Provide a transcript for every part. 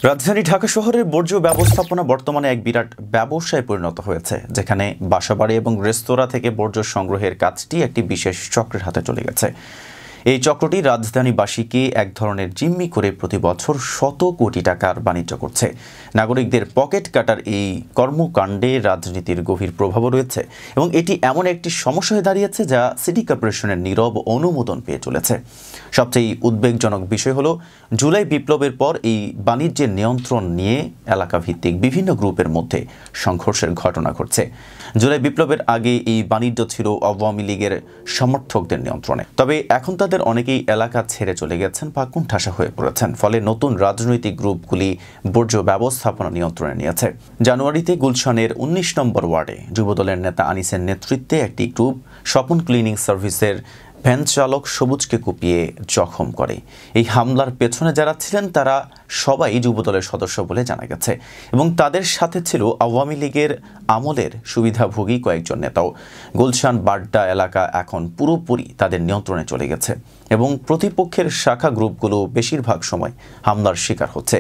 রাজধানী ঢাকা শহরের বর্জ্য ব্যবস্থাপনা বর্তমানে এক বিরাট ব্যবসায় পরিণত হয়েছে, যেখানে বাসাবাড়ি এবং রেস্তোরাঁ থেকে বর্জ্য সংগ্রহের কাজটি একটি বিশেষ চক্রের হাতে চলে গেছে। এই চক্রটি রাজধানীবাসীকে এক ধরনের জিম্মি করে প্রতি বছর শত কোটি টাকার বাণিজ্য করছে। নাগরিকদের পকেট কাটার এই কর্মকাণ্ডে রাজনীতির গভীর প্রভাবও রয়েছে এবং এটি এমন একটি সমস্যা হয়ে দাঁড়িয়েছে যা সিটি কর্পোরেশনের নীরব অনুমোদন পেয়ে চলেছে। সবচেয়ে উদ্বেগজনক বিষয় হলো, জুলাই বিপ্লবের পর এই বাণিজ্যের নিয়ন্ত্রণ নিয়ে এলাকাভিত্তিক বিভিন্ন গ্রুপের মধ্যে সংঘর্ষের ঘটনা ঘটছে। জুলাই বিপ্লবের আগে এই বাণিজ্য ছিল আওয়ামী লীগের সমর্থকদের নিয়ন্ত্রণে, তবে এখন তাদের অনেকেই এলাকা ছেড়ে চলে গেছেন বা কোণঠাসা হয়ে পড়েছেন। ফলে নতুন রাজনৈতিক গ্রুপগুলি বর্জ্য ব্যবস্থাপনা নিয়ন্ত্রণে নিয়েছে। জানুয়ারিতে গুলশানের ১৯ নম্বর ওয়ার্ডে যুবদলের নেতা আনিসের নেতৃত্বে একটি গ্রুপ স্বপন ক্লিনিং সার্ভিসের ভ্যান চালক সবুজকে কুপিয়ে জখম করে। এই হামলার পেছনে যারা ছিলেন তারা সবাই যুবদলের সদস্য বলে জানা গেছে এবং তাদের সাথে ছিল আওয়ামী লীগের আমলের সুবিধাভোগী কয়েকজন নেতাও। গুলশান বাড্ডা এলাকা এখন পুরোপুরি তাদের নিয়ন্ত্রণে চলে গেছে এবং প্রতিপক্ষের শাখা গ্রুপগুলো বেশিরভাগ সময় হামলার শিকার হচ্ছে।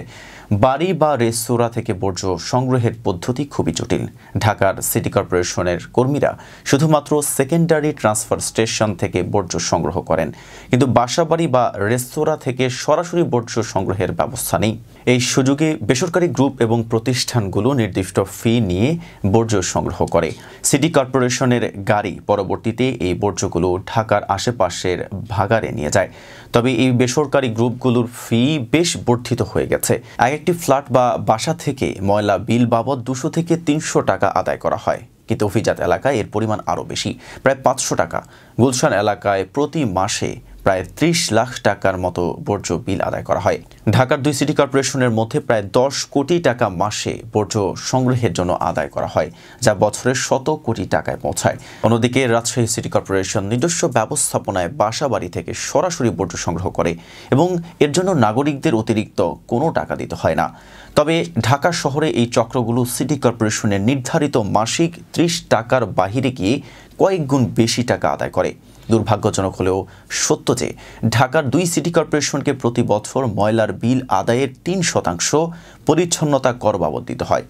বাড়ি বা রেস্তোরাঁ থেকে বর্জ্য সংগ্রহের পদ্ধতি খুবই জটিল। ঢাকার সিটি কর্পোরেশনের কর্মীরা শুধুমাত্র সেকেন্ডারি ট্রান্সফার স্টেশন থেকে বর্জ্য সংগ্রহ করেন, কিন্তু বাসাবাড়ি বা রেস্তোরাঁ থেকে সরাসরি বর্জ্য সংগ্রহের ব্যবস্থা নেই। এই সুযোগে বেসরকারি গ্রুপ এবং প্রতিষ্ঠানগুলো নির্দিষ্ট ফি নিয়ে বর্জ্য সংগ্রহ করে। সিটি কর্পোরেশনের গাড়ি পরবর্তীতে এই বর্জ্যগুলো ঢাকার আশেপাশের ভাগাড়ে নিয়ে যায়। তবে এই বেসরকারি গ্রুপগুলোর ফি বেশ বর্ধিত হয়ে গেছে। একটি ফ্ল্যাট বা বাসা থেকে ময়লা বিল বাবদ ২০০ থেকে ৩০০ টাকা আদায় করা হয়, কিন্তু অভিজাত এলাকায় এর পরিমাণ আরও বেশি, প্রায় ৫০০ টাকা। গুলশান এলাকায় প্রতি মাসে প্রায় ৩০ লাখ টাকার মতো বর্জ্য বিল আদায় করা হয়। ঢাকার ২ সিটি কর্পোরেশনের মধ্যে প্রায় ১০ কোটি টাকা মাসে বর্জ্য সংগ্রহের জন্য আদায় করা হয়, যা বছরে শত কোটি টাকায় পৌঁছায়। অন্যদিকে রাজশাহী সিটি কর্পোরেশন নিজস্ব ব্যবস্থাপনায় বাসাবাড়ি থেকে সরাসরি বর্জ্য সংগ্রহ করে এবং এর জন্য নাগরিকদের অতিরিক্ত কোনো টাকা দিতে হয় না। তবে ঢাকা শহরে এই চক্রগুলো সিটি কর্পোরেশনের নির্ধারিত মাসিক ৩০ টাকার বাহিরে গিয়ে কয়েক গুণ বেশি টাকা আদায় করে। দুর্ভাগ্যজনক হলেও সত্য যে ঢাকার ২ সিটি কর্পোরেশনকে প্রতি বছর ময়লার বিল আদায়ের ৩% পরিচ্ছন্নতা কর বাবদ দিতে হয়,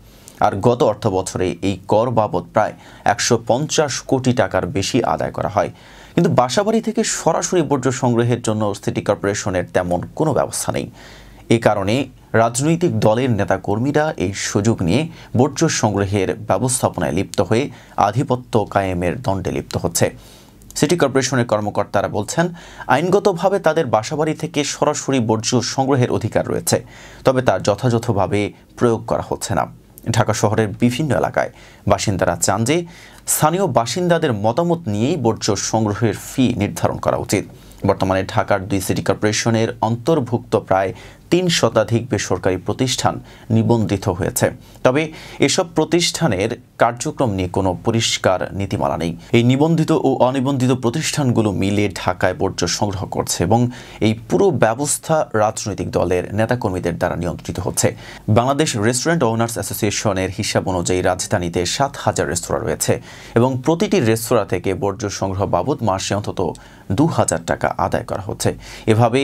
আর গত অর্থ বছরে এই কর বাবদ প্রায় ১৫০ কোটি টাকার বেশি আদায় করা হয়। কিন্তু বাসাবাড়ি থেকে সরাসরি বর্জ্য সংগ্রহের জন্য সিটি কর্পোরেশনের তেমন কোনো ব্যবস্থা নেই। এ কারণে রাজনৈতিক দলের নেতাকর্মীরা এই সুযোগ নিয়ে বর্জ্য সংগ্রহের ব্যবস্থাপনায় লিপ্ত হয়ে আধিপত্য কায়েমের দণ্ডে লিপ্ত হচ্ছে। সিটি কর্পোরেশনের কর্মকর্তারা বলছেন, আইনগতভাবে তাদের বাসাবাড়ি থেকে সরাসরি বর্জ্য সংগ্রহের অধিকার রয়েছে, তবে তা যথাযথভাবে প্রয়োগ করা হচ্ছে না। ঢাকা শহরের বিভিন্ন এলাকায় বাসিন্দারা চান যে স্থানীয় বাসিন্দাদের মতামত নিয়েই বর্জ্য সংগ্রহের ফি নির্ধারণ করা উচিত। বর্তমানে ঢাকার ২ সিটি কর্পোরেশনের অন্তর্ভুক্ত প্রায় ৩ শতাধিক বেসরকারি প্রতিষ্ঠান নিবন্ধিত হয়েছে, তবে এসব প্রতিষ্ঠানের কার্যক্রম নিয়ে কোনো পরিষ্কার নীতিমালা নেই। এই নিবন্ধিত ও অনিবন্ধিত প্রতিষ্ঠানগুলো মিলে ঢাকায় বর্জ্য সংগ্রহ করছে এবং এই পুরো ব্যবস্থা রাজনৈতিক দলের নেতাকর্মীদের দ্বারা নিয়ন্ত্রিত হচ্ছে। বাংলাদেশ রেস্টুরেন্ট ওনার্স অ্যাসোসিয়েশনের হিসাব অনুযায়ী রাজধানীতে ৭,০০০ রেস্তোরাঁ রয়েছে এবং প্রতিটি রেস্তোরাঁ থেকে বর্জ্য সংগ্রহ বাবদ মাসে অন্তত ২,০০০ টাকা আদায় করা হচ্ছে। এভাবে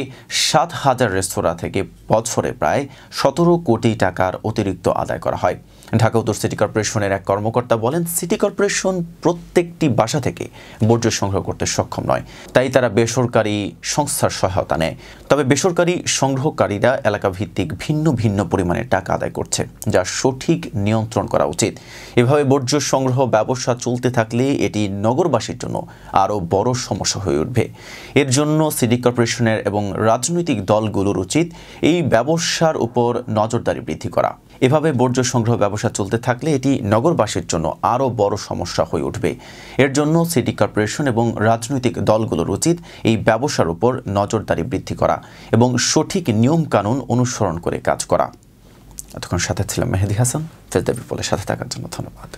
৭,০০০ রেস্তোরাঁ থেকে বছরে প্রায় ১৭ কোটি টাকার অতিরিক্ত আদায় করা হয়। ঢাকা উত্তর সিটি কর্পোরেশনের এক কর্মকর্তা বলেন, সিটি কর্পোরেশন প্রত্যেকটি বাসা থেকে বর্জ্য সংগ্রহ করতে সক্ষম নয়, তাই তারা বেসরকারি সংস্থার সহায়তা নেয়। তবে বেসরকারি সংগ্রহকারীরা এলাকাভিত্তিক ভিন্ন ভিন্ন পরিমাণে টাকা আদায় করছে, যা সঠিক নিয়ন্ত্রণ করা উচিত। এভাবে বর্জ্য সংগ্রহ ব্যবসা চলতে থাকলে এটি নগরবাসীর জন্য আরও বড় সমস্যা হয়ে উঠবে। এর জন্য সিটি কর্পোরেশনের এবং রাজনৈতিক দলগুলোর উচিত এই ব্যবসার উপর নজরদারি বৃদ্ধি করা। এভাবে বর্জ্য সংগ্রহ ব্যবসা চলতে থাকলে এটি নগরবাসীর জন্য আরও বড় সমস্যা হয়ে উঠবে। এর জন্য সিটি কর্পোরেশন এবং রাজনৈতিক দলগুলোর উচিত এই ব্যবসার উপর নজরদারি বৃদ্ধি করা এবং সঠিক নিয়মকানুন অনুসরণ করে কাজ করা। এতক্ষণ সাথে ছিলাম মেহেদি হাসান। ফেজ দ্য পিপলের সাথে থাকার জন্য ধন্যবাদ।